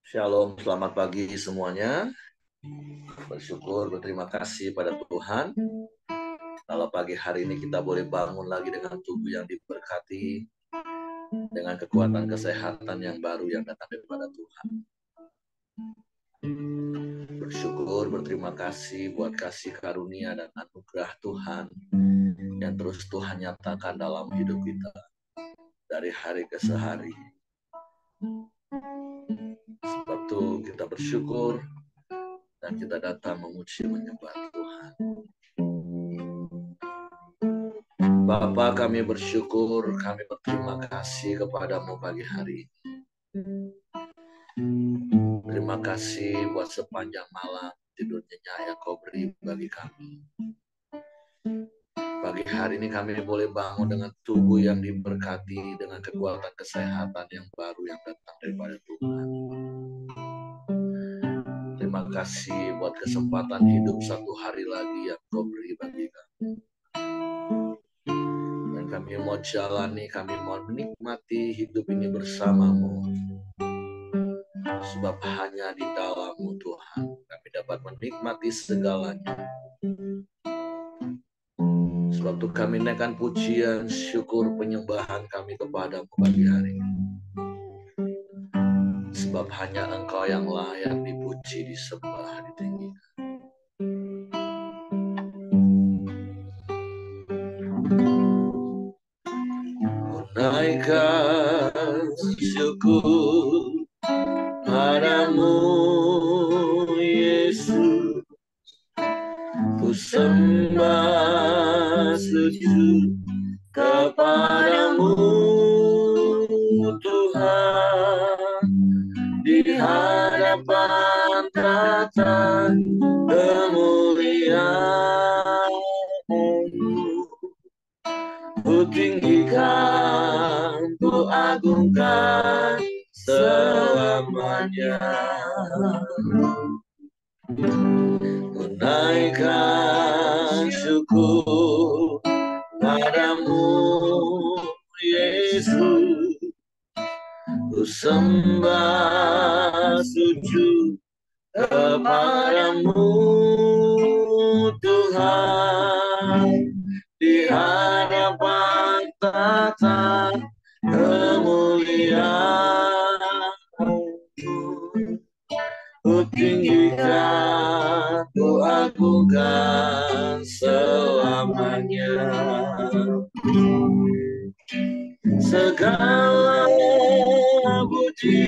Shalom, selamat pagi semuanya. Bersyukur, berterima kasih pada Tuhan. Kalau pagi hari ini kita boleh bangun lagi dengan tubuh yang diberkati, dengan kekuatan kesehatan yang baru yang datang daripada Tuhan. Bersyukur, berterima kasih buat kasih karunia dan anugerah Tuhan yang terus Tuhan nyatakan dalam hidup kita dari hari ke hari. Sebab itu kita bersyukur dan kita datang memuji menyembah Tuhan. Bapa, kami bersyukur, kami berterima kasih kepadamu pagi hari ini. Terima kasih buat sepanjang malam tidur nyenyak yang kau beri bagi kami. Pagi hari ini kami boleh bangun dengan tubuh yang diberkati, dengan kekuatan kesehatan yang baru yang datang daripada Tuhan. Terima kasih buat kesempatan hidup satu hari lagi yang kau beri bagi kami. Dan kami mau jalani, kami mau menikmati hidup ini bersamamu. Sebab hanya di dalam-Mu Tuhan kami dapat menikmati segalanya. Sebab itu kami naikkan pujian, syukur, penyembahan kami kepada-Mu pagi hari ini. Sebab hanya Engkau yang layak dipuji, disembah, ditinggikan. Naikkan syukur padamu, Yesus. Ku sembah sujud kepadamu, Tuhan. Di hadapan tata kemuliaan-Mu, ku tinggikan, ku agungkan selamanya. Ku naikkan syukur padamu, Yesus. Ku sembah sujud kepadamu, Tuhan. Di hadapan tata kemuliaan-Mu, ku tinggikan, ku agungkan selamanya. Segala puji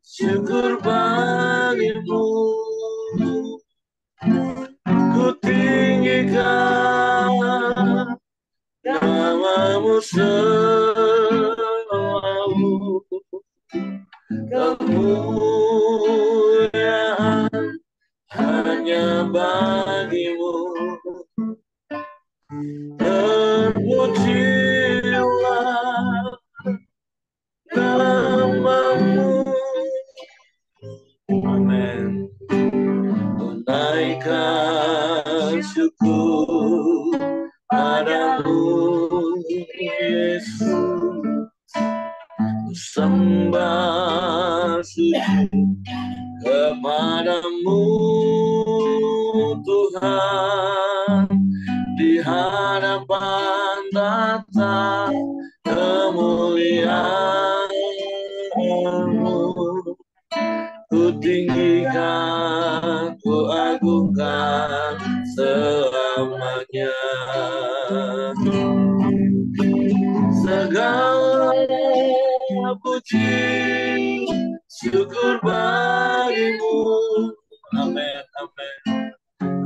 syukur bagimu, ku tinggikan nama-Mu selalu. Kemuliaan hanya bagi-Mu. Terpujilah nama-Mu. Amin. Naikkan syukur padamu, Yesus. Sembah sujud kepadamu, Tuhan. Di hadapan tata kemuliaan-Mu, ku tinggikan, ku agungkan selamanya. Segala puji syukur bagi-Mu. Amin, amin.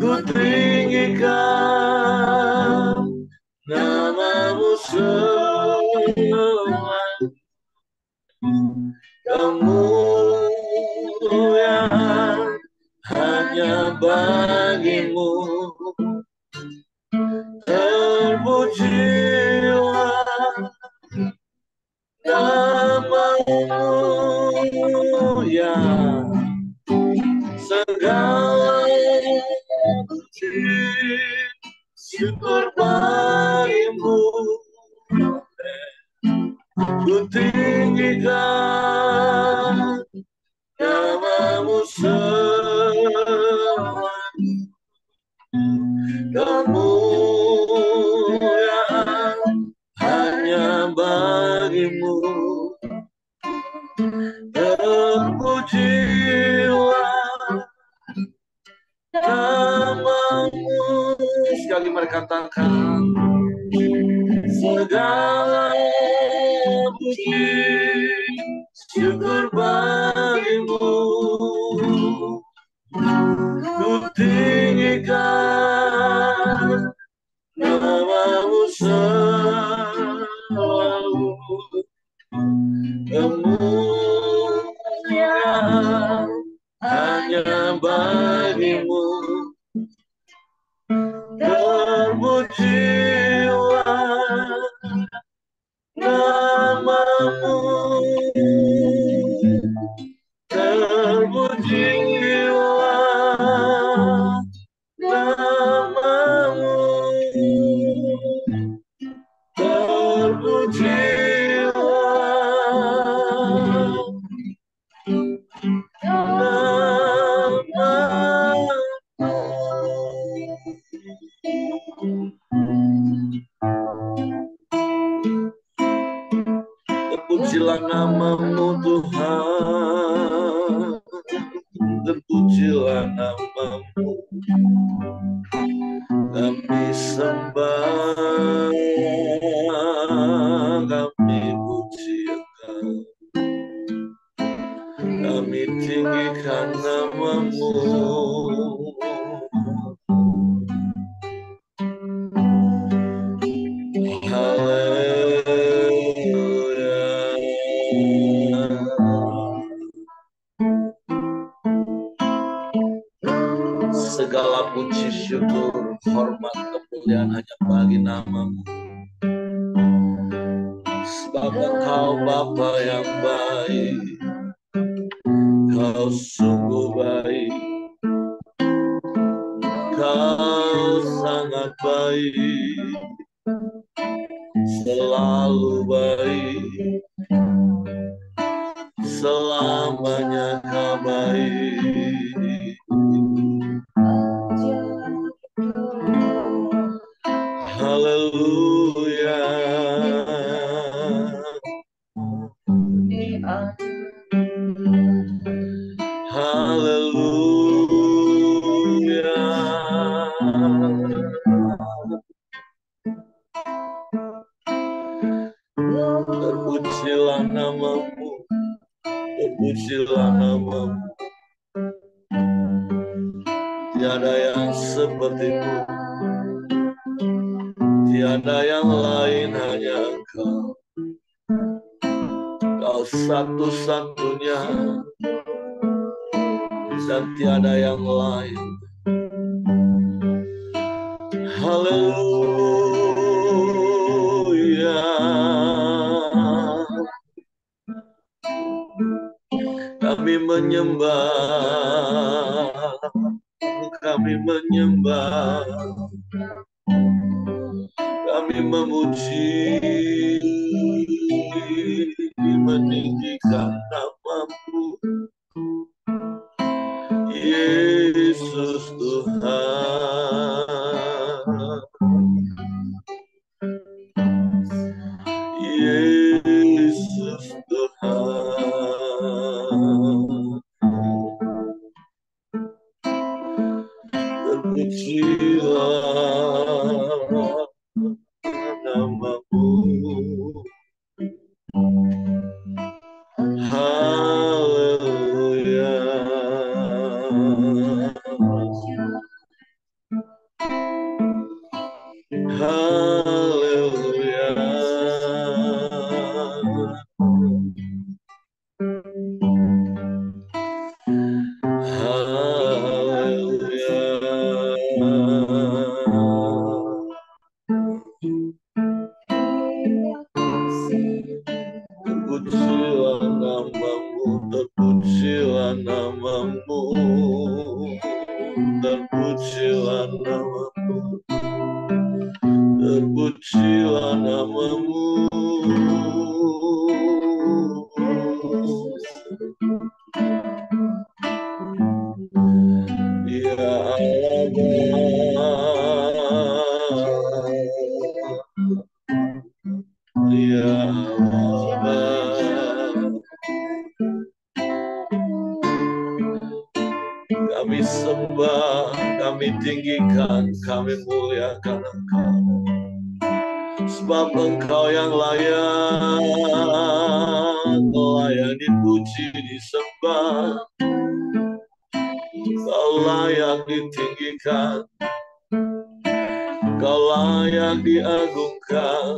Ku tinggikan nama-Mu semua. Kemuliaan hanya bagi-Mu. Terpujilah nama-Mu, ya. Segala puji syukur bagi-Mu. Ku tinggikan namamu selalu, kemuliaan hanya bagimu. Terpujilah namamu. Sekali mari katakan, segala puji syukur bagimu. Ku tinggikan namamu selalu, kemuliaan hanya bagimu. Terpujilah namamu, terpujilah namamu, terpujilah terpujilah namamu Tuhan, terpujilah namamu. Kami sembah, kami puji Engkau, kami tinggikan namamu. Segala puji syukur, hormat, kemuliaan hanya bagi namamu. Sebab Engkau Bapa yang baik, Kau sungguh baik, Kau sangat baik, selalu baik, selamanya Kau baik. Haleluya, haleluya. Terpujilah namamu, terpujilah namamu. Tiada yang sepertimu, tiada yang lain, hanya Engkau. Kau satu-satunya dan tiada yang lain. Haleluya. Kami menyembah, kami menyembah, kami memuji, meninggikan namamu, Yesus Tuhan, Yesus Tuhan. Terpujilah namamu. Haleluya. Haleluya. Terpujilah namamu, terpujilah namamu, terpujilah namamu, terpujilah namamu. tinggikan, kami muliakan Engkau. Sebab Engkau yang layak dipuji, disembah. Kau layak ditinggikan, Kau layak diagungkan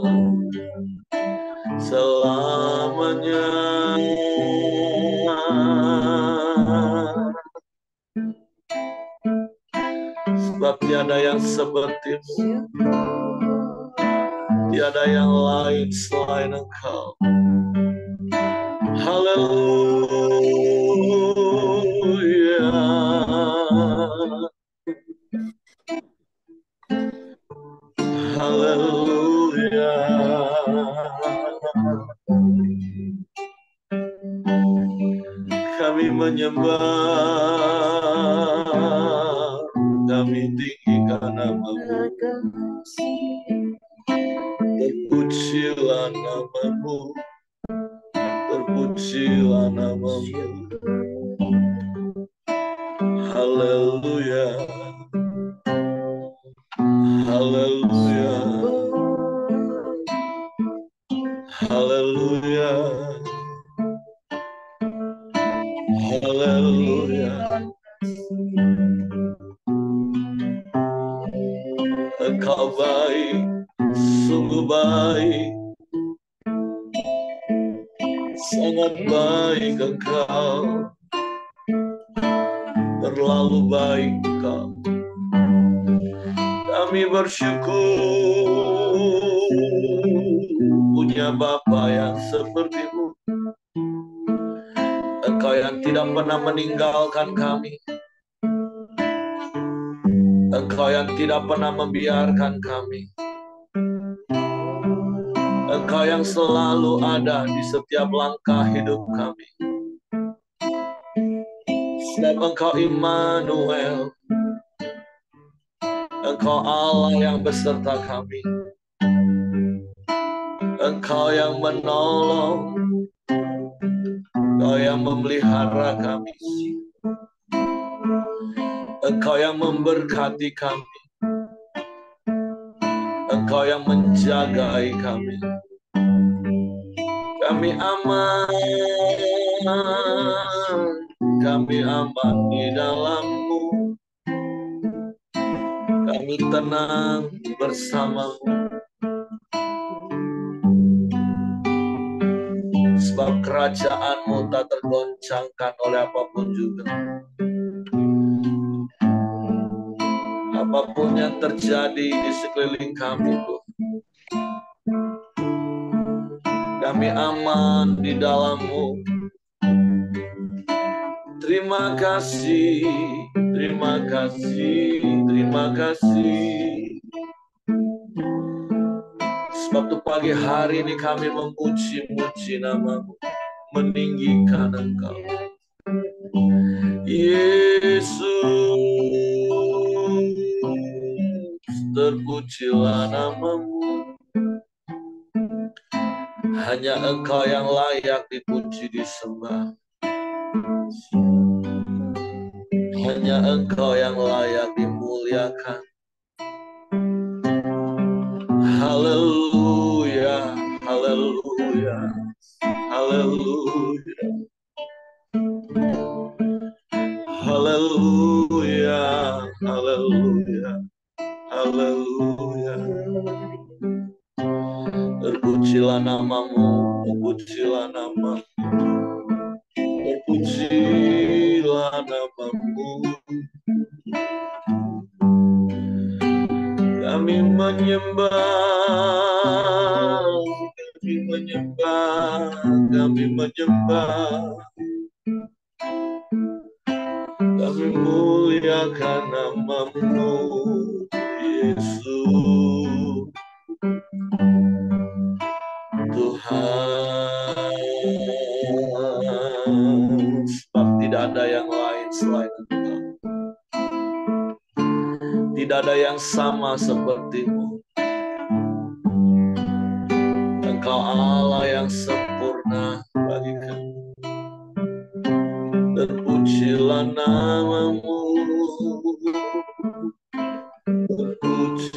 selamanya. Sebab tiada yang seperti-Mu, tiada yang lain selain Engkau. Haleluya. Haleluya. Kami menyembah, kami tinggikan nama-Mu. Terpujilah nama-Mu, terpujilah nama-Mu. Haleluya. Haleluya. Haleluya. Haleluya. Engkau baik, sungguh baik, sangat baik Engkau, terlalu baik Engkau. Kami bersyukur punya Bapa yang seperti-Mu. Engkau yang tidak pernah meninggalkan kami. Engkau yang tidak pernah membiarkan kami. Engkau yang selalu ada di setiap langkah hidup kami. Sebab Engkau Immanuel, Engkau Allah yang beserta kami. Engkau yang menolong, Engkau yang memelihara kami. Engkau yang memberkati kami. Engkau yang menjagai kami. Kami aman, kami aman di dalam-Mu. Kami tenang bersama-Mu. Sebab kerajaan-Mu tak tergoncangkan oleh apapun juga. Apapun yang terjadi di sekeliling kami, Tuhan, kami aman di dalam-Mu. Terima kasih, terima kasih, terima kasih. Sebab tuh pagi hari ini kami memuji-muji nama-Mu, meninggikan Engkau. Yesus, terpujilah nama-Mu. Hanya Engkau yang layak dipuji, disembah. Hanya Engkau yang layak dimuliakan. Haleluya, haleluya, haleluya, haleluya, haleluya, haleluya. Terpujilah nama-Mu, terpujilah nama-Mu, terpujilah nama-Mu. Kami menyembah, kami menyembah, kami menyembah. Kami muliakan nama-Mu, Yesus. Tuhan, sebab tidak ada yang lain selain Engkau. Tidak ada yang sama seperti-Mu. Engkau Allah yang sempurna bagi kami. Terpujilah nama-Mu.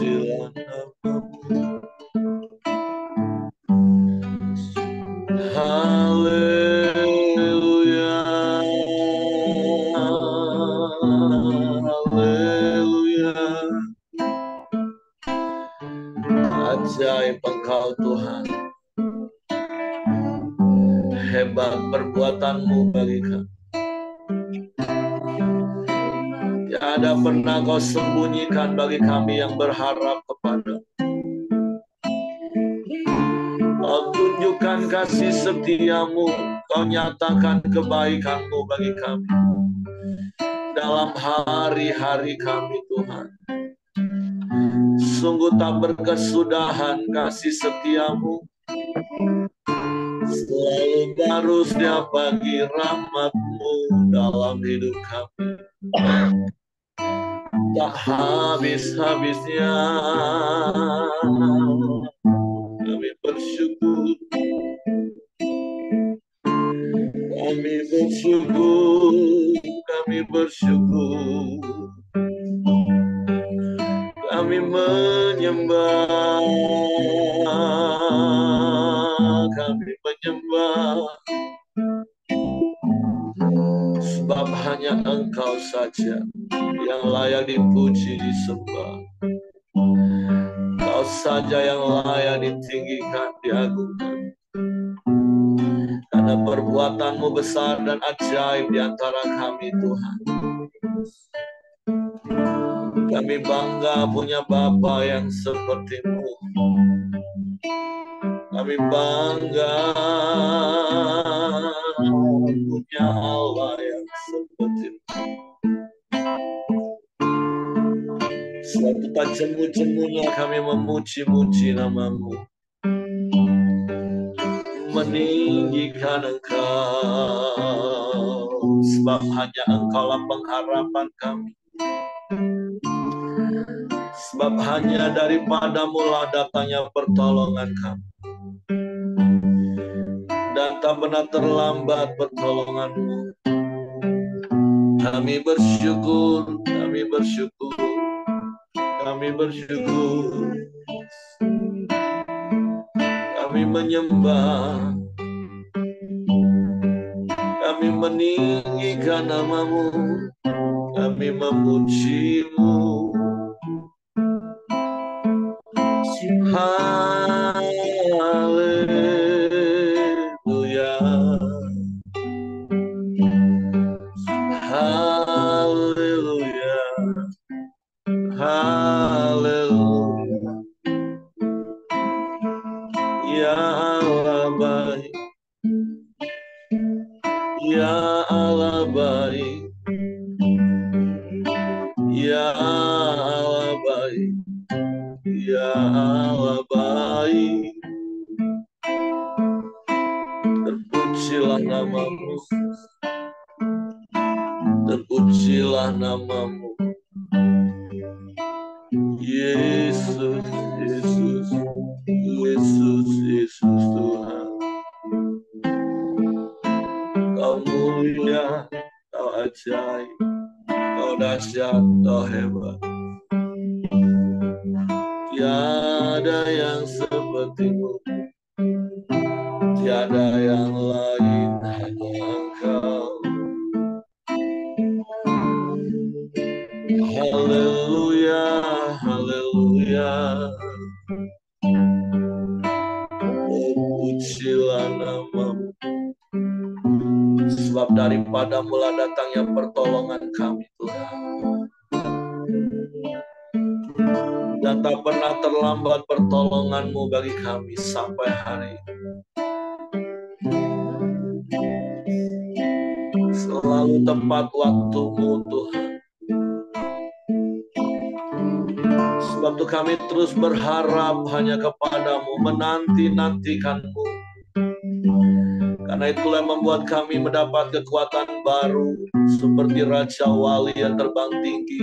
terpujilah namamu. Haleluya, haleluya. Ajaib Engkau Tuhan, hebat perbuatan-Mu bagi kami. Tiada pernah Kau sembunyikan bagi kami yang berharap kepada. Kau tunjukkan kasih setia-Mu, Kau nyatakan kebaikan-Mu bagi kami dalam hari-hari kami Tuhan. Sungguh tak berkesudahan kasih setia-Mu, selalu baru setiap pagi rahmat-Mu dalam hidup kami. Tak habis-habisnya kami bersyukur, kami bersyukur, kami bersyukur, kami menyembah, kami menyembah, sebab hanya Engkau saja yang layak dipuji, disembah. Kau saja yang layak ditinggikan, diagungkan. Karena perbuatan-Mu besar dan ajaib di antara kami Tuhan. Kami bangga punya Bapa yang seperti-Mu. Kami bangga punya Allah yang seperti-Mu. Suatu tak jemu-jemunya kami memuji-muji nama-Mu, meninggikan Engkau, sebab hanya Engkaulah pengharapan kami. Sebab hanya daripada-Mu lah datangnya pertolongan kami, dan tak pernah terlambat pertolongan-Mu. Kami bersyukur, kami bersyukur, kami bersyukur, kami menyembah, kami meninggikan nama-Mu, kami memuji-Mu. Haleluya, haleluya, haleluya. Ya Allah baik, ya Allah baik, ya Allah baik, ya Allah baik. Terpujilah nama-Mu, terpujilah nama-Mu, Yesus, Yesus, Yesus, Yesus Tuhan. Kau mulia, Kau ajaib, Kau dahsyat, Kau hebat. Tiada yang seperti-Mu, tiada yang lain, hanya Engkau. Haleluya, haleluya. Terpujilah nama-Mu, sebab daripada-Mu lah datangnya pertolongan kami Tuhan. Dan tak pernah terlambat pertolongan-Mu bagi kami sampai hari ini. Selalu tepat waktu-Mu Tuhan. Sebab itu kami terus berharap hanya kepada-Mu, menanti-nantikan-Mu. Karena itulah yang membuat kami mendapat kekuatan baru, seperti Raja Wali yang terbang tinggi.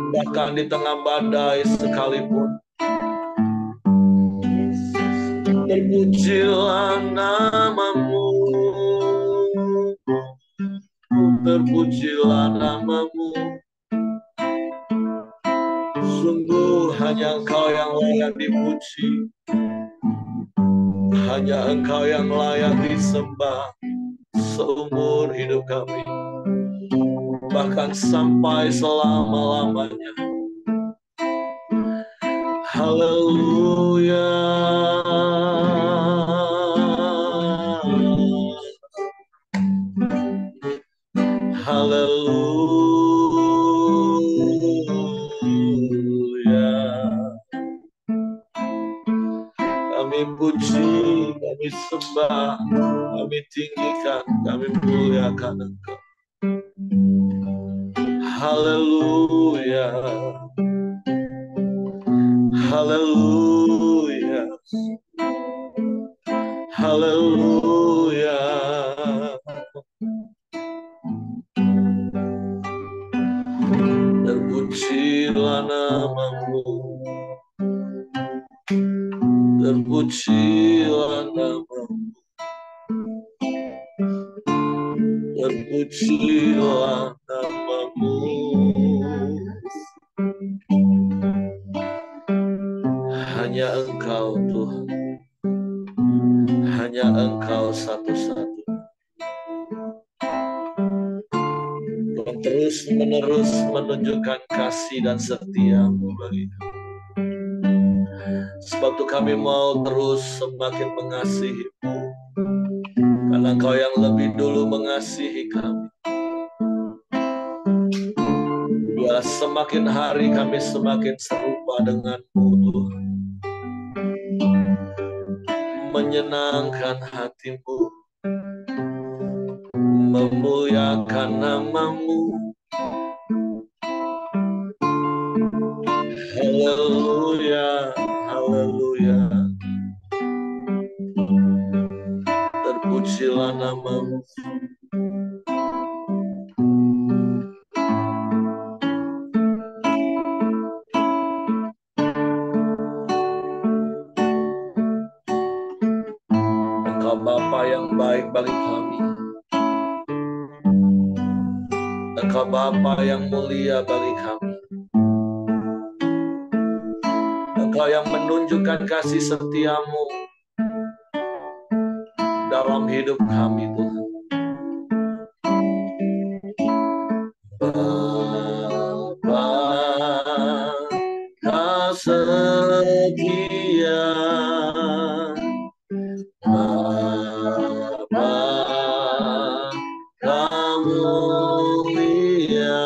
Bahkan di tengah badai sekalipun, terpujilah nama-Mu, terpujilah nama-Mu. Sungguh hanya Engkau yang layak dipuji, hanya Engkau yang layak disembah seumur hidup kami, bahkan sampai selama-lamanya. Haleluya. Haleluya. Kami puji, kami sembah, kami tinggikan, kami muliakan Engkau. Haleluya. Haleluya. Haleluya. Terpujilah namamu, terpujilah namamu, terpujilah namamu. Hanya Engkau Tuhan, hanya Engkau satu-satunya yang terus-menerus menunjukkan kasih dan setia-Mu bagi kami. Sebab itu kami mau terus semakin mengasihi-Mu, karena Engkau yang lebih dulu mengasihi kami. Biarlah semakin hari kami semakin serupa dengan-Mu Tuhan, menyenangkan hati-Mu, memuliakan nama-Mu. Haleluya, haleluya. Terpujilah nama-Mu. Engkau Bapa yang baik bagi kami. Engkau Bapa yang mulia bagi kami. Engkau yang menunjukkan kasih setia-Mu dalam hidup kami Tuhan. Bapa, Kau setia. Bapa, Kau mulia.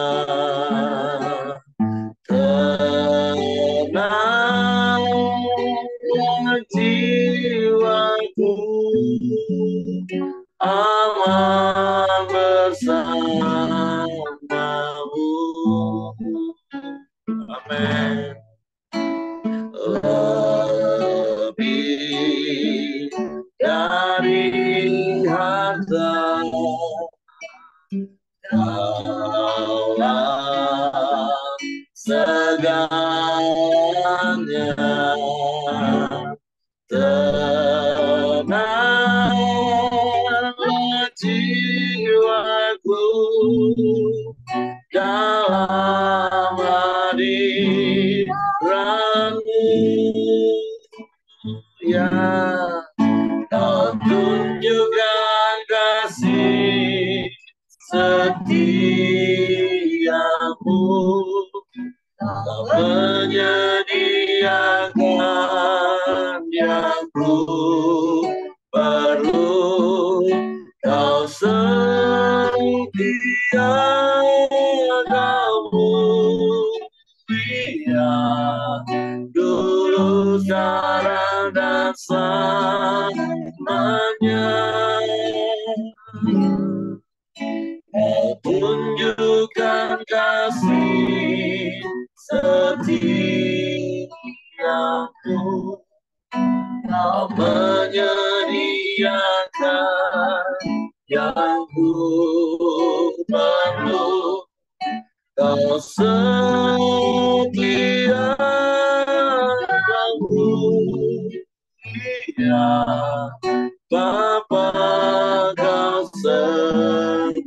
Tenanglah jiwaku, aman bersama-Mu. Amin. Lebih dari harta, Kaulah segalanya. Tenanglah jiwaku dalam hadirat-Mu. Ya, Kau tunjukkan kasih setia-Mu. Kau menyediakan yang ku perlu. Kau setia, Kau mulia, dulu, sekarang, dan selamanya. Kau tunjukkan kasih setiamu. Kau menyediakan yang ku perlu. Kau setia, Kau mulia, Bapa, Kau setia.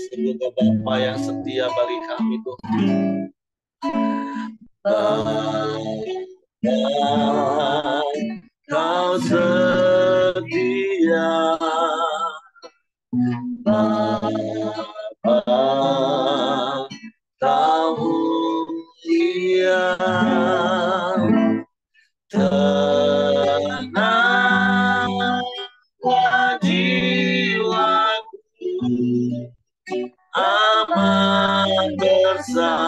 Semoga Bapa yang setia bagi kami Tuhan. Kau setia, Bapa, kau mulia, tenanglah jiwaku, aman bersamamu.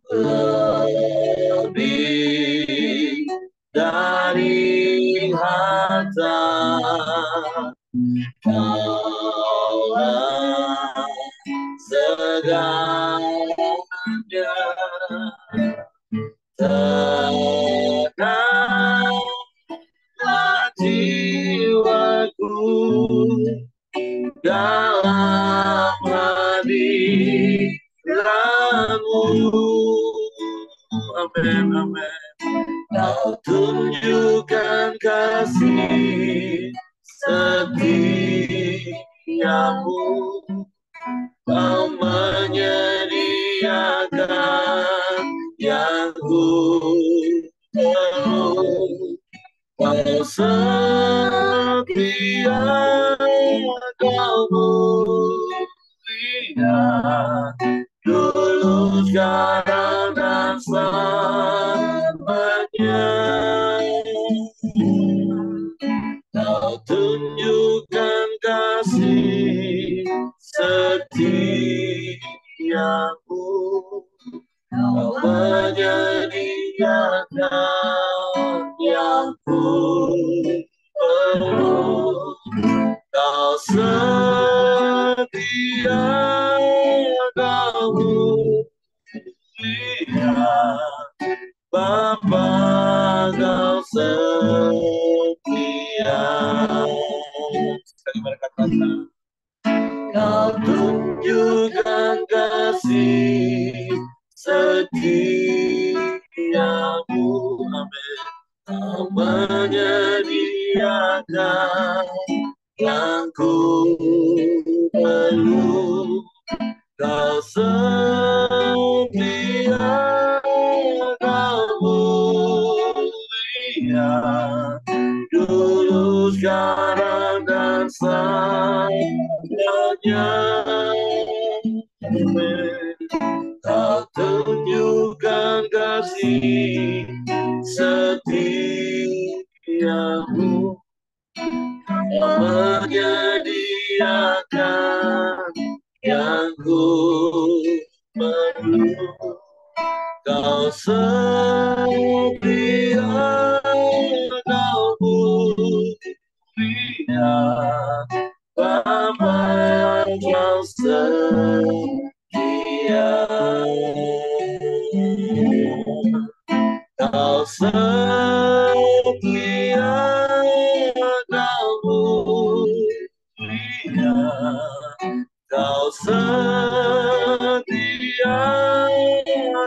Lebih dari harta, Kaulah segalanya. Tenanglah jiwaku dalam hadiratmu. Amin, amin. Kau tunjukkan kasih setiamu, kau menyediakan yang ku perlu. Kau setia, kau mulia, dulu sekarang dan selamanya. Kau tunjukkan kasih setiamu, kau menyediakan yang ku perlu. Kau setia, kau mulia, Bapa, kau setia. Sekali mereka kata, kau tunjukkan kasih setiamu, amin. Kau menyediakan yang ku perlu. Kau setia, kau mulia, dulu sekarang dan selamanya. Kau tunjukkan kasih setiamu, kau menyediakan yang ku perlu. Kau setia, kau mulia, Bapa, kau setia. Kau setia, kau mulia, kau setia,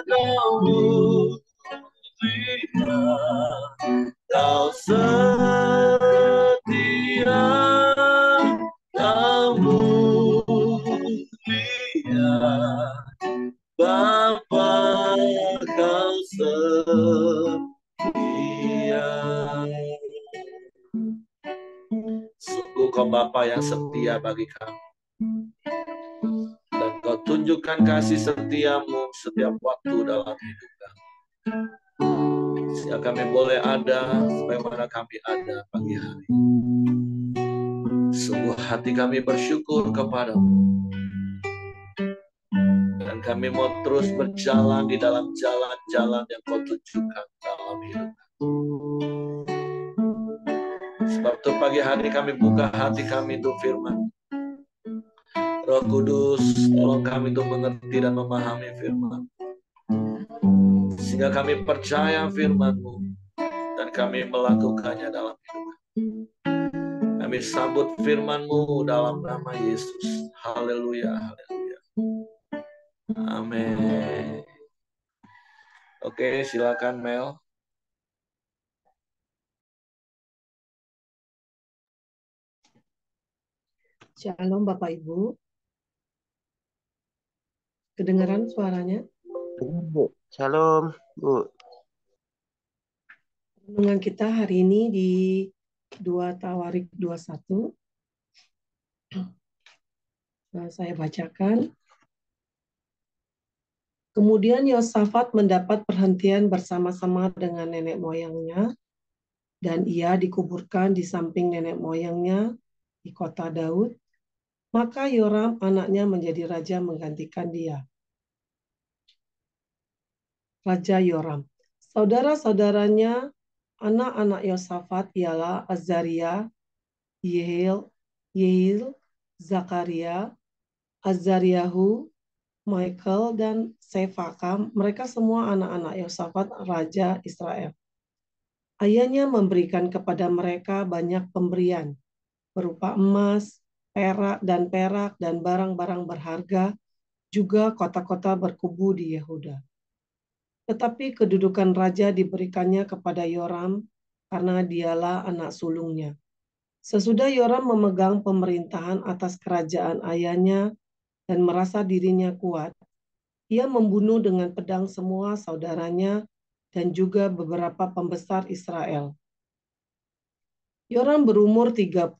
kau mulia, kau setia, kau mulia, Bapa, kau setia. Sungguh kau Bapa yang setia bagi kami, dan kau tunjukkan kasih setiamu setiap waktu dalam hidup kami, sehingga kami boleh ada sebagaimana kami ada pagi hari. Sungguh hati kami bersyukur kepadamu, dan kami mau terus berjalan di dalam jalan-jalan yang kau tunjukkan dalam hidup kami. Sebab itu pagi hari kami buka hati kami untuk firman. Roh Kudus, tolong kami untuk mengerti dan memahami firman, sehingga kami percaya firman-Mu dan kami melakukannya dalam hidup kami. Kami sambut firman-Mu dalam nama Yesus. Haleluya, haleluya. Amin. Oke, silakan Mel. Shalom Bapak Ibu, kedengaran suaranya? Dengar, Bu. Shalom, Bu. Renungan kita hari ini di 2 Tawarik 21. Saya bacakan. Kemudian Yosafat mendapat perhentian bersama-sama dengan nenek moyangnya, dan ia dikuburkan di samping nenek moyangnya di kota Daud. Maka Yoram anaknya menjadi raja menggantikan dia. Raja Yoram. Saudara-saudaranya, anak-anak Yosafat ialah Azaria, Yehiel, Zakaria, Azariahu, Michael, dan Sefaka. Mereka semua anak-anak Yosafat, Raja Israel. Ayahnya memberikan kepada mereka banyak pemberian, berupa emas, perak, dan barang-barang berharga, juga kota-kota berkubu di Yehuda. Tetapi kedudukan raja diberikannya kepada Yoram karena dialah anak sulungnya. Sesudah Yoram memegang pemerintahan atas kerajaan ayahnya dan merasa dirinya kuat, ia membunuh dengan pedang semua saudaranya dan juga beberapa pembesar Israel. Yoram berumur 32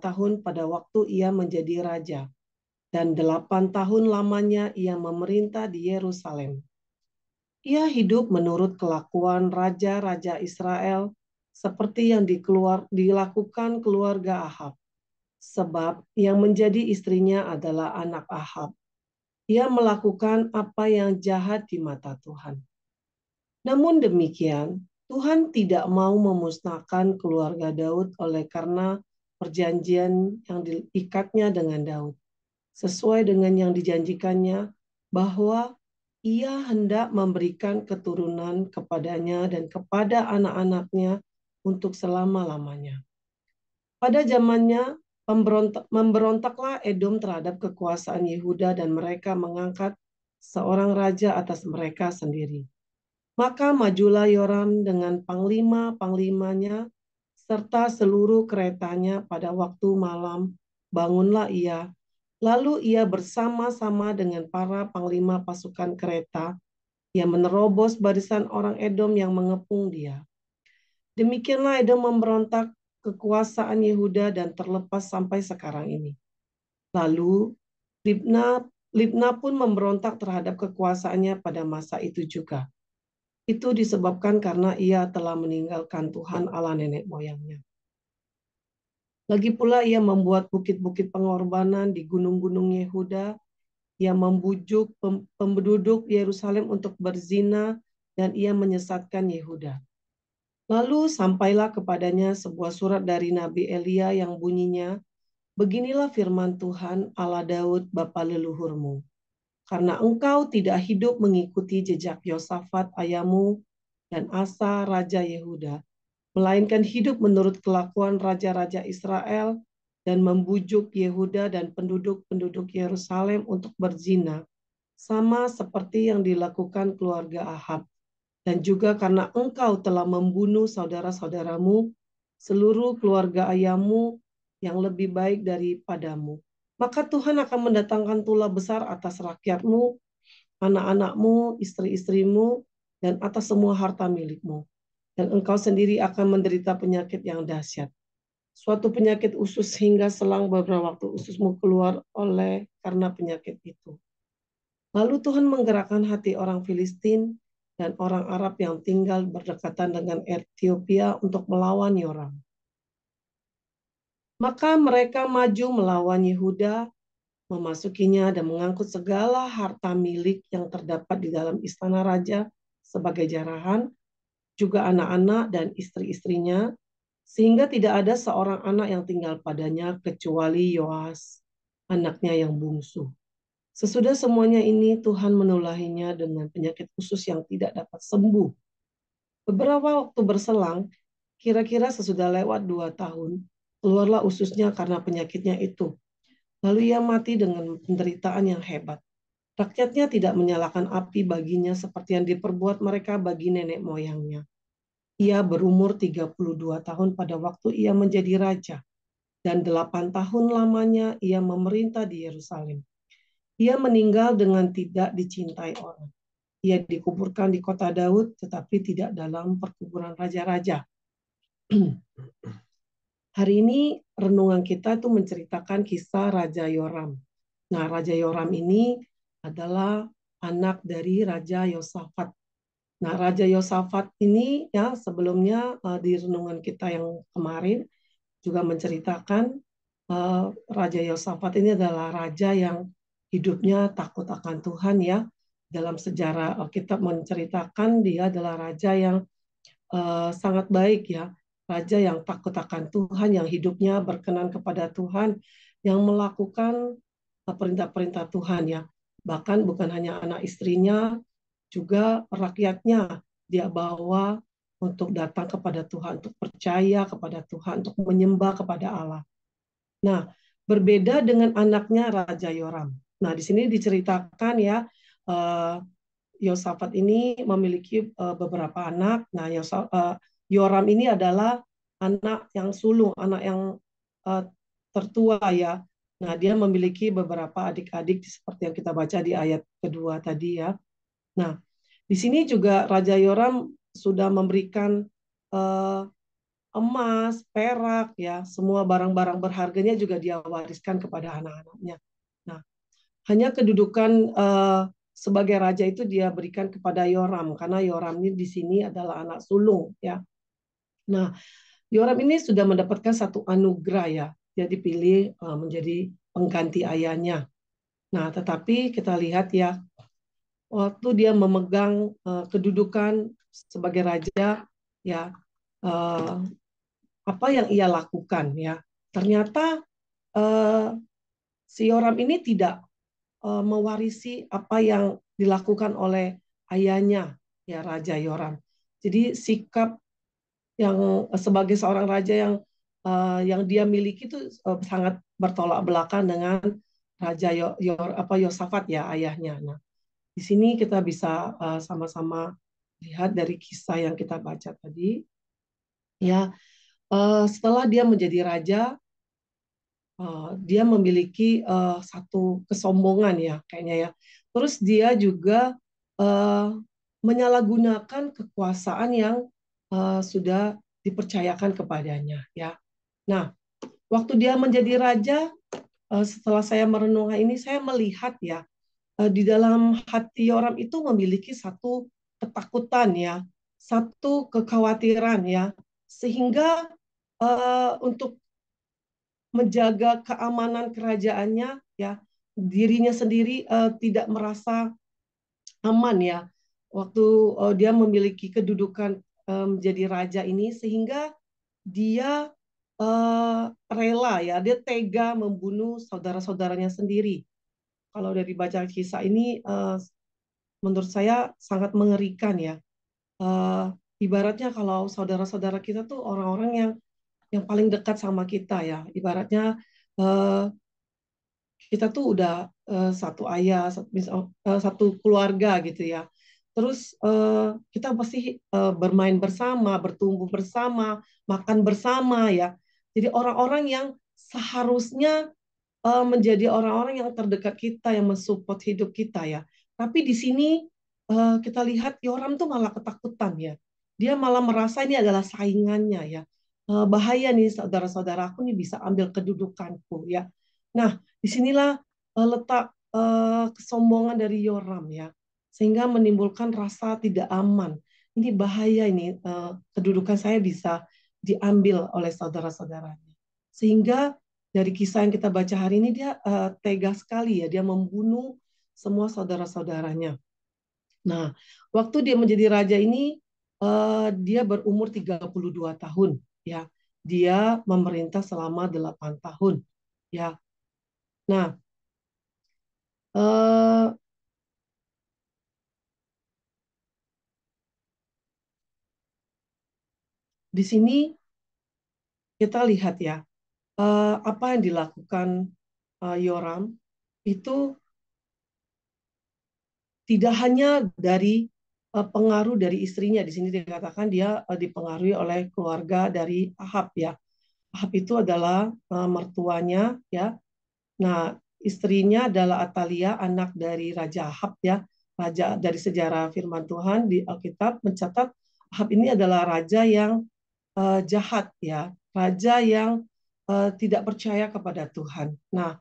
tahun pada waktu ia menjadi raja, dan 8 tahun lamanya ia memerintah di Yerusalem. Ia hidup menurut kelakuan raja-raja Israel seperti yang dilakukan keluarga Ahab, sebab yang menjadi istrinya adalah anak Ahab. Ia melakukan apa yang jahat di mata Tuhan. Namun demikian, Tuhan tidak mau memusnahkan keluarga Daud oleh karena perjanjian yang diikatnya dengan Daud, sesuai dengan yang dijanjikannya bahwa ia hendak memberikan keturunan kepadanya dan kepada anak-anaknya untuk selama-lamanya. Pada zamannya, memberontaklah Edom terhadap kekuasaan Yehuda dan mereka mengangkat seorang raja atas mereka sendiri. Maka majulah Yoram dengan panglima-panglimanya serta seluruh keretanya pada waktu malam. Bangunlah ia. Lalu ia bersama-sama dengan para panglima pasukan kereta yang menerobos barisan orang Edom yang mengepung dia. Demikianlah Edom memberontak kekuasaan Yehuda dan terlepas sampai sekarang ini. Lalu Libna pun memberontak terhadap kekuasaannya pada masa itu juga. Itu disebabkan karena ia telah meninggalkan Tuhan Allah nenek moyangnya. Lagi pula ia membuat bukit-bukit pengorbanan di gunung-gunung Yehuda. Ia membujuk penduduk Yerusalem untuk berzina dan ia menyesatkan Yehuda. Lalu sampailah kepadanya sebuah surat dari Nabi Elia yang bunyinya, beginilah firman Tuhan Allah Daud bapa leluhurmu. Karena engkau tidak hidup mengikuti jejak Yosafat ayahmu dan Asa Raja Yehuda, melainkan hidup menurut kelakuan raja-raja Israel dan membujuk Yehuda dan penduduk-penduduk Yerusalem untuk berzina, sama seperti yang dilakukan keluarga Ahab. Dan juga karena engkau telah membunuh saudara-saudaramu, seluruh keluarga ayahmu yang lebih baik daripadamu. Maka Tuhan akan mendatangkan tulah besar atas rakyatmu, anak-anakmu, istri-istrimu, dan atas semua harta milikmu. Dan engkau sendiri akan menderita penyakit yang dahsyat. Suatu penyakit usus hingga selang beberapa waktu ususmu keluar oleh karena penyakit itu. Lalu Tuhan menggerakkan hati orang Filistin dan orang Arab yang tinggal berdekatan dengan Ethiopia untuk melawan Yoram. Maka mereka maju melawan Yehuda, memasukinya dan mengangkut segala harta milik yang terdapat di dalam istana raja sebagai jarahan, juga anak-anak dan istri-istrinya, sehingga tidak ada seorang anak yang tinggal padanya kecuali Yoas, anaknya yang bungsu. Sesudah semuanya ini, Tuhan menulahinya dengan penyakit khusus yang tidak dapat sembuh. Beberapa waktu berselang, kira-kira sesudah lewat 2 tahun, keluarlah ususnya karena penyakitnya itu. Lalu ia mati dengan penderitaan yang hebat. Rakyatnya tidak menyalakan api baginya seperti yang diperbuat mereka bagi nenek moyangnya. Ia berumur 32 tahun pada waktu ia menjadi raja. dan 8 tahun lamanya ia memerintah di Yerusalem. Ia meninggal dengan tidak dicintai orang. Ia dikuburkan di kota Daud, tetapi tidak dalam perkuburan raja-raja. Hari ini renungan kita tuh menceritakan kisah Raja Yoram. Nah, Raja Yoram ini adalah anak dari Raja Yosafat. Nah, Raja Yosafat ini ya sebelumnya di renungan kita yang kemarin juga menceritakan Raja Yosafat ini adalah raja yang hidupnya takut akan Tuhan ya. Dalam sejarah Alkitab menceritakan dia adalah raja yang sangat baik ya. Raja yang takut akan Tuhan, yang hidupnya berkenan kepada Tuhan, yang melakukan perintah-perintah Tuhan ya. Bahkan bukan hanya anak istrinya, juga rakyatnya dia bawa untuk datang kepada Tuhan, untuk percaya kepada Tuhan, untuk menyembah kepada Allah. Nah, berbeda dengan anaknya Raja Yoram. Nah, di sini diceritakan ya, Yosafat ini memiliki beberapa anak. Nah, Yoram ini adalah anak yang sulung, anak yang tertua ya. Nah, dia memiliki beberapa adik-adik seperti yang kita baca di ayat kedua tadi ya. Nah, di sini juga Raja Yoram sudah memberikan eh, emas, perak, ya, semua barang-barang berharganya juga dia wariskan kepada anak-anaknya. Nah, hanya kedudukan sebagai raja itu dia berikan kepada Yoram karena Yoram ini di sini adalah anak sulung, ya. Nah, Yoram ini sudah mendapatkan satu anugerah ya, dia dipilih menjadi pengganti ayahnya. Nah, tetapi kita lihat ya, waktu dia memegang kedudukan sebagai raja, ya, apa yang ia lakukan ya. Ternyata si Yoram ini tidak mewarisi apa yang dilakukan oleh ayahnya ya Raja Yoram. Jadi sikap yang sebagai seorang raja yang dia miliki itu sangat bertolak belakang dengan Raja Yosafat ya ayahnya. Nah, di sini kita bisa sama-sama lihat dari kisah yang kita baca tadi ya. Setelah dia menjadi raja, dia memiliki satu kesombongan ya kayaknya ya. Terus dia juga uh, menyalahgunakan kekuasaan yang sudah dipercayakan kepadanya ya. Nah, waktu dia menjadi raja, setelah saya merenungkan ini, saya melihat ya di dalam hati orang itu memiliki satu ketakutan ya, satu kekhawatiran ya, sehingga untuk menjaga keamanan kerajaannya ya dirinya sendiri tidak merasa aman ya waktu dia memiliki kedudukan menjadi raja ini sehingga dia rela ya dia tega membunuh saudara-saudaranya sendiri. Kalau dari baca kisah ini menurut saya sangat mengerikan ya. Ibaratnya kalau saudara-saudara kita tuh orang-orang yang paling dekat sama kita ya. Ibaratnya eh, kita tuh udah satu ayah, satu keluarga gitu ya. Terus kita pasti bermain bersama, bertumbuh bersama, makan bersama ya. Jadi orang-orang yang seharusnya menjadi orang-orang yang terdekat kita, yang mensupport hidup kita ya. Tapi di sini kita lihat Yoram tuh malah ketakutan ya. Dia malah merasa ini adalah saingannya ya. Bahaya nih saudara-saudaraku nih bisa ambil kedudukanku ya. Nah, disinilah letak kesombongan dari Yoram ya, sehingga menimbulkan rasa tidak aman. Ini bahaya ini kedudukan saya bisa diambil oleh saudara-saudaranya. Sehingga dari kisah yang kita baca hari ini dia tega sekali ya, dia membunuh semua saudara-saudaranya. Nah, waktu dia menjadi raja ini dia berumur 32 tahun ya. Dia memerintah selama 8 tahun ya. Nah, eh, di sini kita lihat ya apa yang dilakukan Yoram itu tidak hanya dari pengaruh dari istrinya. Di sini dikatakan dia dipengaruhi oleh keluarga dari Ahab ya. Ahab itu adalah mertuanya ya. Nah, istrinya adalah Atalia, anak dari Raja Ahab ya. Raja dari sejarah firman Tuhan di Alkitab mencatat Ahab ini adalah raja yang jahat ya, raja yang tidak percaya kepada Tuhan. Nah,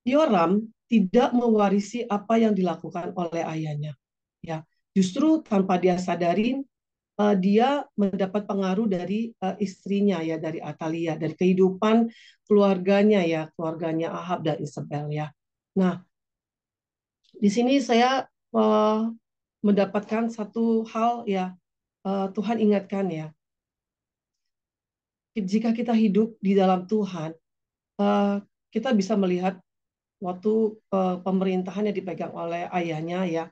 Yoram tidak mewarisi apa yang dilakukan oleh ayahnya. Ya, justru tanpa dia sadarin dia mendapat pengaruh dari istrinya ya, dari Atalia, dari kehidupan keluarganya ya, keluarganya Ahab dan Isabel ya. Nah, di sini saya mendapatkan satu hal ya, Tuhan ingatkan ya, jika kita hidup di dalam Tuhan, kita bisa melihat waktu pemerintahan yang dipegang oleh ayahnya ya,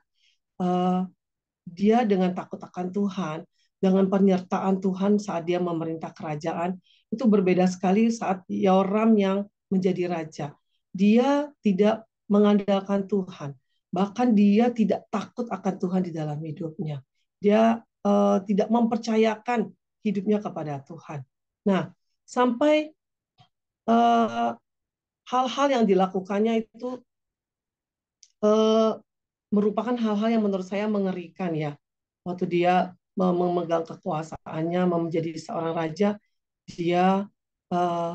dia dengan takut akan Tuhan, dengan penyertaan Tuhan saat dia memerintah kerajaan, itu berbeda sekali saat Yoram yang menjadi raja. Dia tidak mengandalkan Tuhan, bahkan dia tidak takut akan Tuhan di dalam hidupnya. Dia tidak mempercayakan hidupnya kepada Tuhan. Nah, sampai hal-hal yang dilakukannya itu eh, merupakan hal-hal yang menurut saya mengerikan ya. Waktu dia memegang kekuasaannya, menjadi seorang raja, dia eh,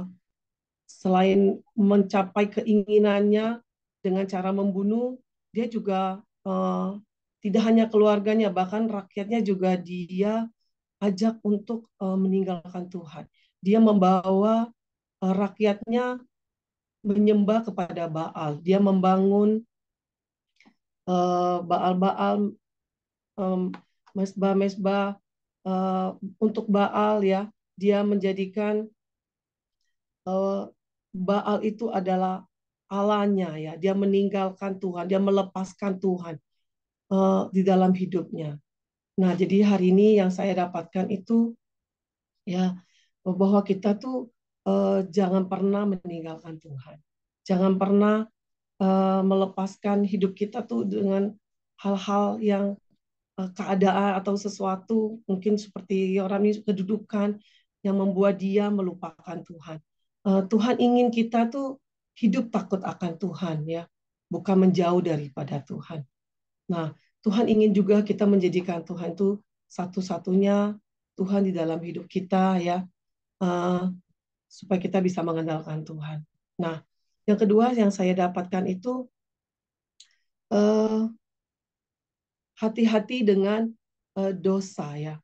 selain mencapai keinginannya dengan cara membunuh, dia juga tidak hanya keluarganya, bahkan rakyatnya juga dia ajak untuk meninggalkan Tuhan. Dia membawa rakyatnya menyembah kepada Baal. Dia membangun Baal-Baal, mesbah-mesbah untuk Baal ya. Dia menjadikan Baal itu adalah Allahnya ya. Dia meninggalkan Tuhan, dia melepaskan Tuhan di dalam hidupnya. Nah, jadi hari ini yang saya dapatkan itu ya, bahwa kita tuh jangan pernah meninggalkan Tuhan. Jangan pernah melepaskan hidup kita tuh dengan hal-hal yang keadaan atau sesuatu mungkin seperti orang ini kedudukan yang membuat dia melupakan Tuhan. Tuhan ingin kita tuh hidup takut akan Tuhan ya, bukan menjauh daripada Tuhan. Nah, Tuhan ingin juga kita menjadikan Tuhan itu satu-satunya Tuhan di dalam hidup kita ya, supaya kita bisa mengandalkan Tuhan. Nah, yang kedua yang saya dapatkan itu hati-hati dengan dosa ya.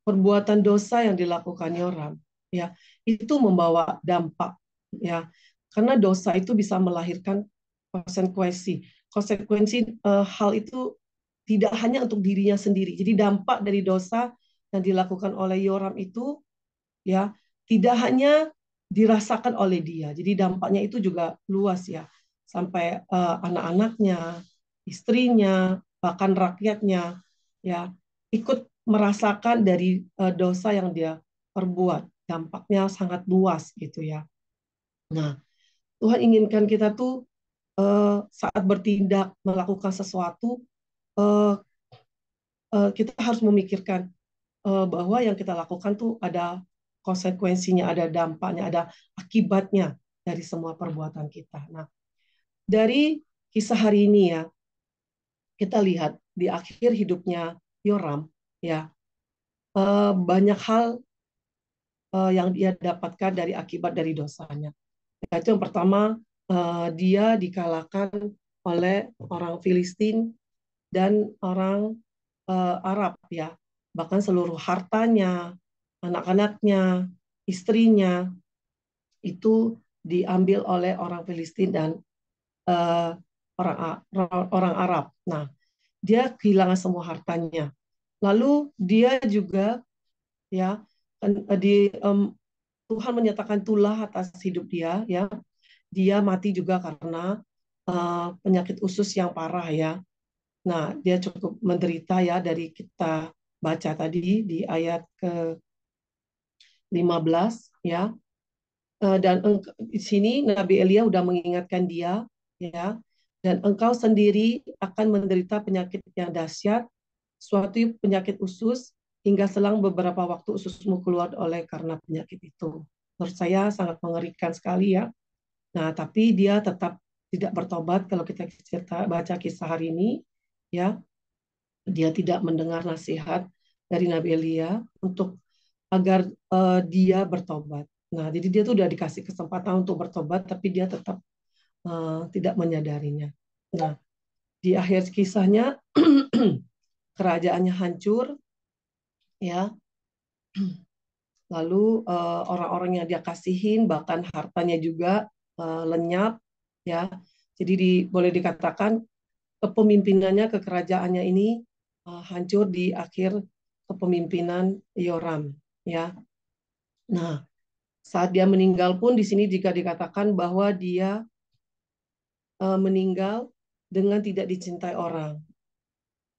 Perbuatan dosa yang dilakukan Yoram ya, itu membawa dampak ya. Karena dosa itu bisa melahirkan konsekuensi. Konsekuensi hal itu tidak hanya untuk dirinya sendiri. Jadi dampak dari dosa yang dilakukan oleh Yoram itu ya tidak hanya dirasakan oleh dia. Jadi dampaknya itu juga luas ya, sampai anak-anaknya, istrinya, bahkan rakyatnya ya ikut merasakan dari dosa yang dia perbuat. Dampaknya sangat luas gitu ya. Nah, Tuhan inginkan kita tuh saat bertindak melakukan sesuatu, kita harus memikirkan bahwa yang kita lakukan tuh ada konsekuensinya, ada dampaknya, ada akibatnya dari semua perbuatan kita. Nah, dari kisah hari ini ya, kita lihat di akhir hidupnya Yoram ya, banyak hal yang dia dapatkan dari akibat dari dosanya. Itu yang pertama, dia dikalahkan oleh orang Filistin dan orang Arab ya. Bahkan seluruh hartanya, anak-anaknya, istrinya itu diambil oleh orang Filistin dan uh, orang Arab. Nah, dia kehilangan semua hartanya. Lalu dia juga ya Tuhan menyatakan tulah atas hidup dia ya. Dia mati juga karena penyakit usus yang parah ya. Nah, dia cukup menderita ya, dari kita baca tadi di ayat ke-15 ya. Dan di sini Nabi Elia udah mengingatkan dia ya, dan engkau sendiri akan menderita penyakit yang dahsyat, suatu penyakit usus hingga selang beberapa waktu ususmu keluar oleh karena penyakit itu. Menurut saya sangat mengerikan sekali ya. Nah, tapi dia tetap tidak bertobat. Kalau kita baca kisah hari ini, ya, dia tidak mendengar nasihat dari Nabi Elia untuk agar dia bertobat. Nah, jadi dia tuh udah dikasih kesempatan untuk bertobat, tapi dia tetap tidak menyadarinya. Nah, di akhir kisahnya kerajaannya hancur, ya. Lalu orang-orang yang dia kasihin, bahkan hartanya juga lenyap, ya. Jadi boleh dikatakan kepemimpinannya, kekerajaannya ini hancur di akhir kepemimpinan Yoram, ya. Nah, saat dia meninggal pun di sini jika dikatakan bahwa dia meninggal dengan tidak dicintai orang.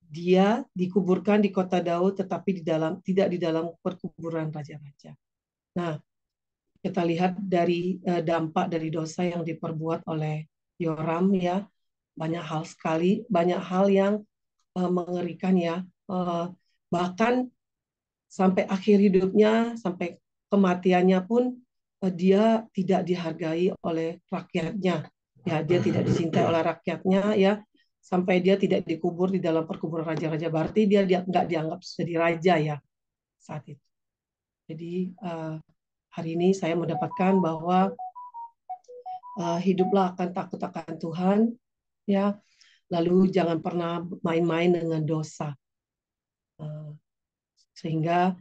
Dia dikuburkan di kota Daud, tetapi tidak di dalam perkuburan raja-raja. Nah, kita lihat dari dampak dari dosa yang diperbuat oleh Yoram, ya, banyak hal sekali, banyak hal yang mengerikan, ya. Bahkan sampai akhir hidupnya, sampai kematiannya pun dia tidak dihargai oleh rakyatnya, ya, dia tidak dicintai oleh rakyatnya, ya, sampai dia tidak dikubur di dalam perkuburan raja-raja. Berarti dia nggak dianggap jadi raja, ya, saat itu. Jadi hari ini saya mendapatkan bahwa hiduplah akan takut akan Tuhan, ya, lalu jangan pernah main-main dengan dosa, sehingga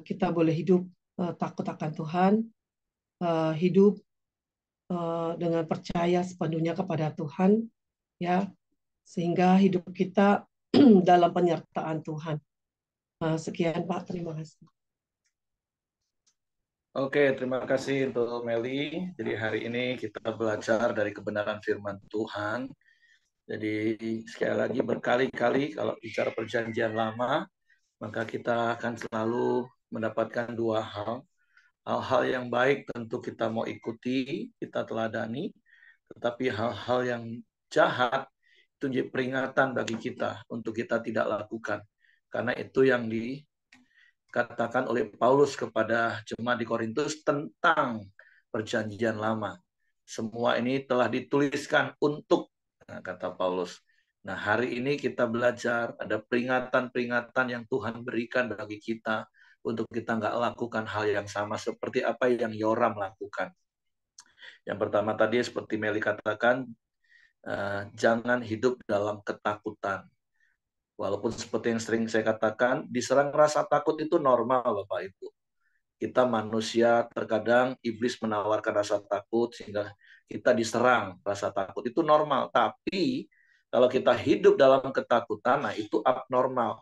kita boleh hidup takut akan Tuhan, hidup dengan percaya sepenuhnya kepada Tuhan, ya, sehingga hidup kita dalam penyertaan Tuhan. Sekian Pak, terima kasih. Oke, terima kasih untuk Meli. Jadi hari ini kita belajar dari kebenaran firman Tuhan. Jadi sekali lagi berkali-kali kalau bicara perjanjian lama, maka kita akan selalu mendapatkan dua hal. Hal-hal yang baik tentu kita mau ikuti, kita teladani, tetapi hal-hal yang jahat itu jadi peringatan bagi kita untuk kita tidak lakukan. Karena itu yang dikatakan oleh Paulus kepada jemaat di Korintus tentang perjanjian lama. Semua ini telah dituliskan untuk, kata Paulus. Nah, hari ini kita belajar ada peringatan-peringatan yang Tuhan berikan bagi kita untuk kita nggak lakukan hal yang sama seperti apa yang Yoram lakukan. Yang pertama tadi seperti Meli katakan, jangan hidup dalam ketakutan. Walaupun seperti yang sering saya katakan, diserang rasa takut itu normal, Bapak Ibu. Kita manusia, terkadang iblis menawarkan rasa takut sehingga kita diserang rasa takut. Itu normal. Tapi kalau kita hidup dalam ketakutan, nah itu abnormal.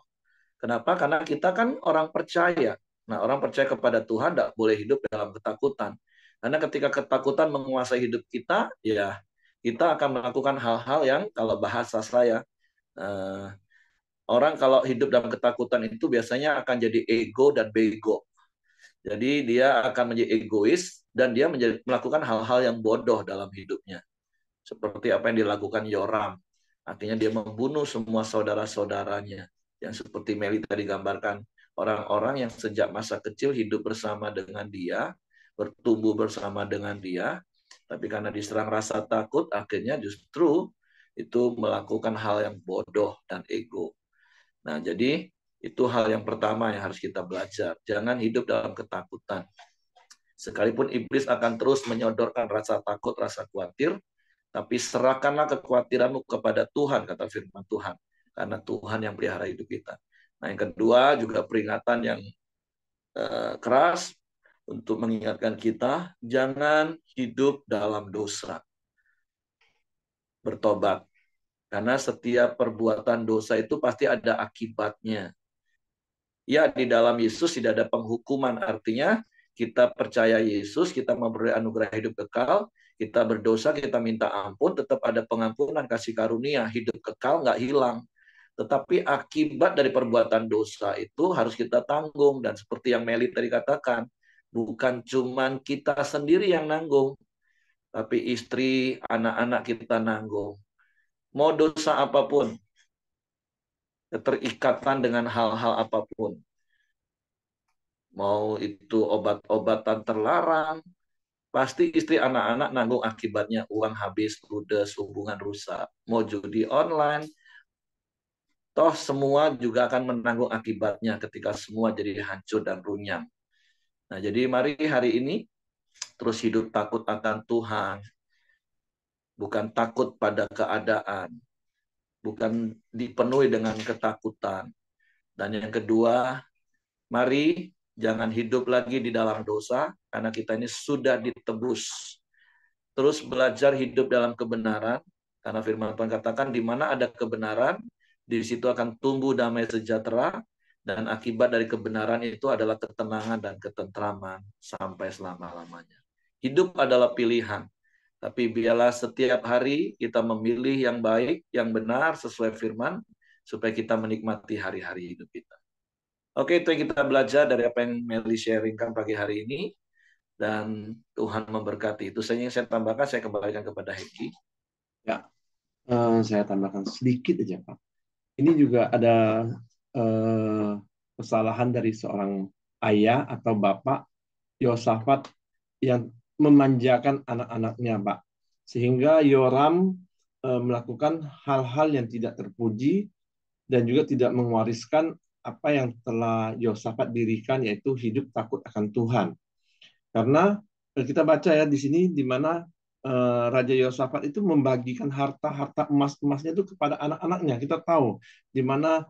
Kenapa? Karena kita kan orang percaya. Nah, orang percaya kepada Tuhan tidak boleh hidup dalam ketakutan. Karena ketika ketakutan menguasai hidup kita, ya kita akan melakukan hal-hal yang kalau bahasa saya, orang kalau hidup dalam ketakutan itu biasanya akan jadi ego dan bego. Jadi dia akan menjadi egois dan dia melakukan hal-hal yang bodoh dalam hidupnya. Seperti apa yang dilakukan Yoram. Artinya dia membunuh semua saudara-saudaranya. Yang seperti Meli tadi gambarkan. Orang-orang yang sejak masa kecil hidup bersama dengan dia, bertumbuh bersama dengan dia, tapi karena diserang rasa takut, akhirnya justru itu melakukan hal yang bodoh dan ego. Nah, jadi itu hal yang pertama yang harus kita belajar. Jangan hidup dalam ketakutan. Sekalipun iblis akan terus menyodorkan rasa takut, rasa khawatir, tapi serahkanlah kekhawatiranmu kepada Tuhan, kata firman Tuhan. Karena Tuhan yang pelihara hidup kita. Nah, yang kedua juga peringatan yang keras untuk mengingatkan kita, jangan hidup dalam dosa. Bertobat. Karena setiap perbuatan dosa itu pasti ada akibatnya. Ya, di dalam Yesus tidak ada penghukuman. Artinya kita percaya Yesus, kita memperoleh anugerah hidup kekal, kita berdosa, kita minta ampun, tetap ada pengampunan, kasih karunia, hidup kekal nggak hilang. Tetapi akibat dari perbuatan dosa itu harus kita tanggung. Dan seperti yang Meli tadi katakan, bukan cuma kita sendiri yang nanggung, tapi istri, anak-anak kita nanggung. Mau dosa apapun, keterikatan dengan hal-hal apapun, mau itu obat-obatan terlarang, pasti istri anak-anak nanggung akibatnya, uang habis, ludes, hubungan rusak. Mau judi online, toh semua juga akan menanggung akibatnya ketika semua jadi hancur dan runyam. Nah, jadi mari hari ini terus hidup takut akan Tuhan, bukan takut pada keadaan, bukan dipenuhi dengan ketakutan. Dan yang kedua, mari jangan hidup lagi di dalam dosa, karena kita ini sudah ditebus. Terus belajar hidup dalam kebenaran, karena firman Tuhan katakan di mana ada kebenaran, di situ akan tumbuh damai sejahtera, dan akibat dari kebenaran itu adalah ketenangan dan ketentraman sampai selama-lamanya. Hidup adalah pilihan, tapi biarlah setiap hari kita memilih yang baik, yang benar, sesuai firman, supaya kita menikmati hari-hari hidup kita. Oke, itu yang kita belajar dari apa yang Meli sharingkan pagi hari ini. Dan Tuhan memberkati. Itu saja yang saya tambahkan, saya kembalikan kepada Heki. Ya, saya tambahkan sedikit aja, Pak. Ini juga ada kesalahan dari seorang ayah atau bapak Yosafat yang memanjakan anak-anaknya, Pak. Sehingga Yoram melakukan hal-hal yang tidak terpuji dan juga tidak mewariskan apa yang telah Yosafat dirikan, yaitu hidup takut akan Tuhan. Karena kita baca ya di sini di mana Raja Yosafat itu membagikan harta-harta emas-emasnya itu kepada anak-anaknya. Kita tahu di mana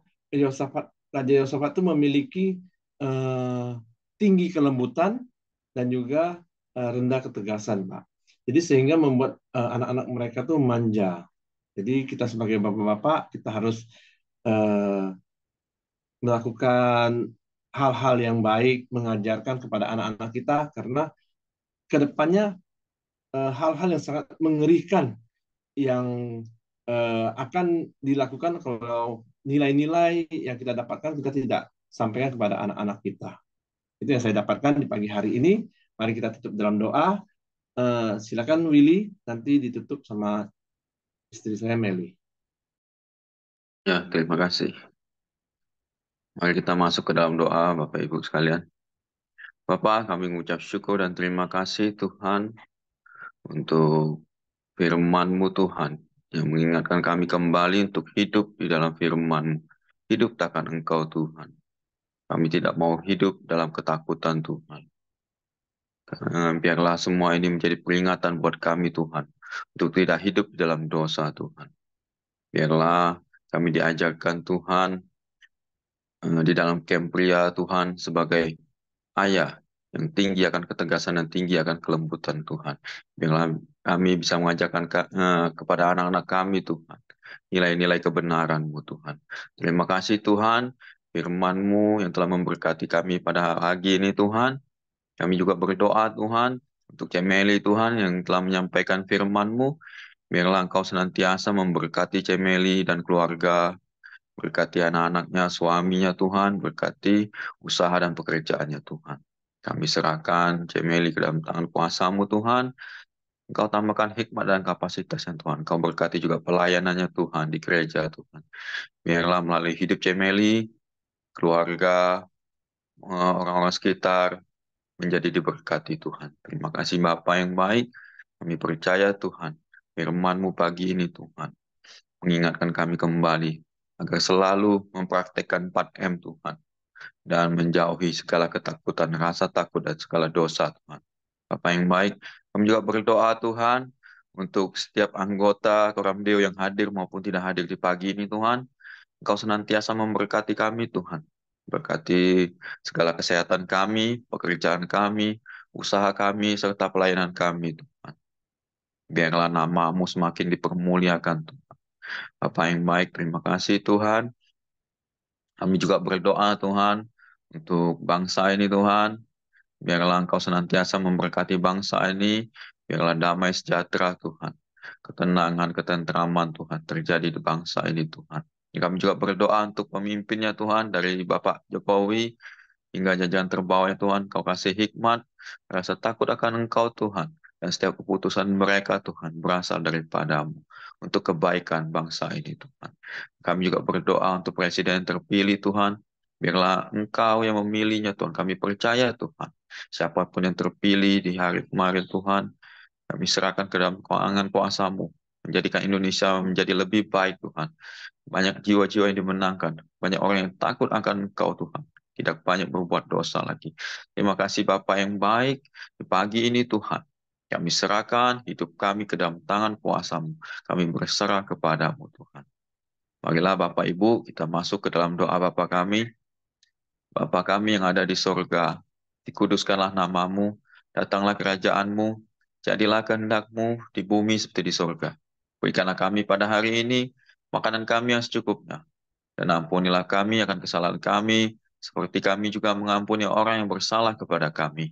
Raja Yosafat itu memiliki tinggi kelembutan dan juga rendah ketegasan, Pak. Jadi sehingga membuat anak-anak mereka tuh manja. Jadi kita sebagai bapak-bapak kita harus melakukan hal-hal yang baik, mengajarkan kepada anak-anak kita, karena kedepannya hal-hal yang sangat mengerikan yang akan dilakukan kalau nilai-nilai yang kita dapatkan kita tidak sampaikan kepada anak-anak kita. Itu yang saya dapatkan di pagi hari ini. Mari kita tutup dalam doa. Silakan Willy, nanti ditutup sama istri saya Meli. Ya, terima kasih. Mari kita masuk ke dalam doa, Bapak Ibu sekalian. Bapak, kami mengucap syukur dan terima kasih Tuhan untuk firman-Mu Tuhan, yang mengingatkan kami kembali untuk hidup di dalam firman-Mu. Hidup takkan Engkau Tuhan. Kami tidak mau hidup dalam ketakutan Tuhan. Biarlah semua ini menjadi peringatan buat kami Tuhan, untuk tidak hidup di dalam dosa Tuhan. Biarlah kami diajarkan Tuhan di dalam camp pria Tuhan sebagai ayah yang tinggi akan ketegasan dan tinggi akan kelembutan Tuhan. Biarlah kami bisa mengajarkan kepada anak-anak kami Tuhan nilai-nilai kebenaran-Mu Tuhan. Terima kasih Tuhan, firman-Mu yang telah memberkati kami pada pagi ini Tuhan. Kami juga berdoa Tuhan untuk Cemeli Tuhan yang telah menyampaikan firman-Mu. Biarlah Engkau senantiasa memberkati Cemeli dan keluarga, berkati anak-anaknya, suaminya Tuhan, berkati usaha dan pekerjaannya Tuhan. Kami serahkan Cemeli ke dalam tangan kuasa-Mu Tuhan. Engkau tambahkan hikmat dan kapasitasnya Tuhan. Engkau berkati juga pelayanannya Tuhan di gereja Tuhan. Biarlah melalui hidup Cemeli, keluarga, orang-orang sekitar, menjadi diberkati Tuhan. Terima kasih Bapa yang baik. Kami percaya Tuhan, firman-Mu pagi ini Tuhan, mengingatkan kami kembali agar selalu mempraktekkan 4M Tuhan, dan menjauhi segala ketakutan, rasa takut, dan segala dosa Tuhan. Bapa yang baik, kami juga berdoa Tuhan, untuk setiap anggota Koramdeo yang hadir maupun tidak hadir di pagi ini Tuhan, Engkau senantiasa memberkati kami Tuhan. Berkati segala kesehatan kami, pekerjaan kami, usaha kami, serta pelayanan kami Tuhan. Biarlah nama-Mu semakin dipermuliakan Tuhan. Bapa yang baik, terima kasih Tuhan. Kami juga berdoa Tuhan untuk bangsa ini Tuhan. Biarlah Engkau senantiasa memberkati bangsa ini. Biarlah damai sejahtera Tuhan. Ketenangan, ketentraman Tuhan terjadi di bangsa ini Tuhan. Kami juga berdoa untuk pemimpinnya Tuhan, dari Bapak Jokowi hingga jajaran terbawahnya Tuhan. Kau kasih hikmat, rasa takut akan Engkau Tuhan. Dan setiap keputusan mereka Tuhan berasal daripada-Mu untuk kebaikan bangsa ini Tuhan. Kami juga berdoa untuk Presiden terpilih Tuhan, Biarlah Engkau yang memilihnya Tuhan. Kami percaya Tuhan. Siapapun yang terpilih di hari kemarin Tuhan, kami serahkan ke dalam tangan kuasa-Mu. Menjadikan Indonesia menjadi lebih baik Tuhan. Banyak jiwa-jiwa yang dimenangkan. Banyak orang yang takut akan Engkau Tuhan. Tidak banyak berbuat dosa lagi. Terima kasih Bapa yang baik. Di pagi ini Tuhan, kami serahkan hidup kami ke dalam tangan kuasa-Mu. Kami berserah kepadamu Tuhan. Marilah Bapak Ibu kita masuk ke dalam doa Bapa kami. Bapa kami yang ada di sorga, dikuduskanlah namamu, datanglah kerajaanmu, jadilah kehendak-Mu di bumi seperti di sorga. Berikanlah kami pada hari ini makanan kami yang secukupnya, dan ampunilah kami akan kesalahan kami, seperti kami juga mengampuni orang yang bersalah kepada kami.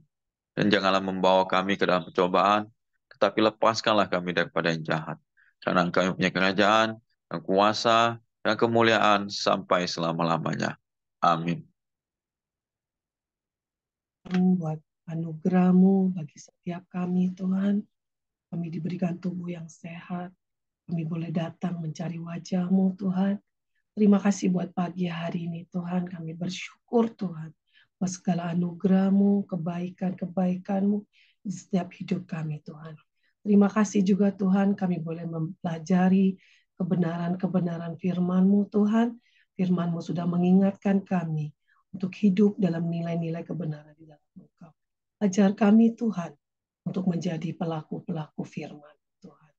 Dan janganlah membawa kami ke dalam pencobaan, tetapi lepaskanlah kami daripada yang jahat. Karena Engkau yang punya kerajaan, dan kuasa, dan kemuliaan sampai selama-lamanya. Amin. Buat anugerah-Mu bagi setiap kami, Tuhan. Kami diberikan tubuh yang sehat. Kami boleh datang mencari wajah-Mu, Tuhan. Terima kasih buat pagi hari ini, Tuhan. Kami bersyukur, Tuhan, buat segala anugerah-Mu, kebaikan-kebaikan-Mu di setiap hidup kami, Tuhan. Terima kasih juga, Tuhan, kami boleh mempelajari kebenaran-kebenaran firman-Mu, Tuhan. Firman-Mu sudah mengingatkan kami untuk hidup dalam nilai-nilai kebenaran di dalam Engkau. Ajar kami, Tuhan, untuk menjadi pelaku-pelaku firman, Tuhan.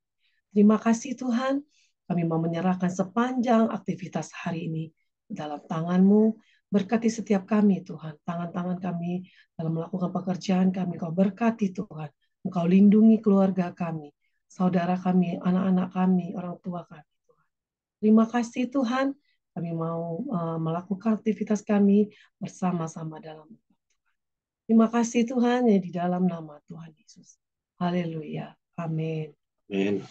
Terima kasih, Tuhan. Kami mau menyerahkan sepanjang aktivitas hari ini dalam tangan-Mu. Berkati setiap kami, Tuhan. Tangan-tangan kami dalam melakukan pekerjaan kami, Kau berkati, Tuhan. Engkau lindungi keluarga kami, saudara kami, anak-anak kami, orang tua kami, Tuhan. Terima kasih, Tuhan. Kami mau melakukan aktivitas kami bersama-sama dalam Tuhan. Terima kasih, Tuhan, yang di dalam nama Tuhan Yesus. Haleluya. Amin. Amin.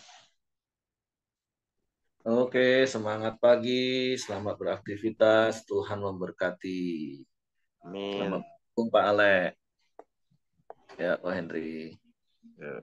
Oke, semangat pagi, selamat beraktivitas, Tuhan memberkati. Amin. Selamat berjumpa Pak Ale. Ya, Pak Henry. Ya.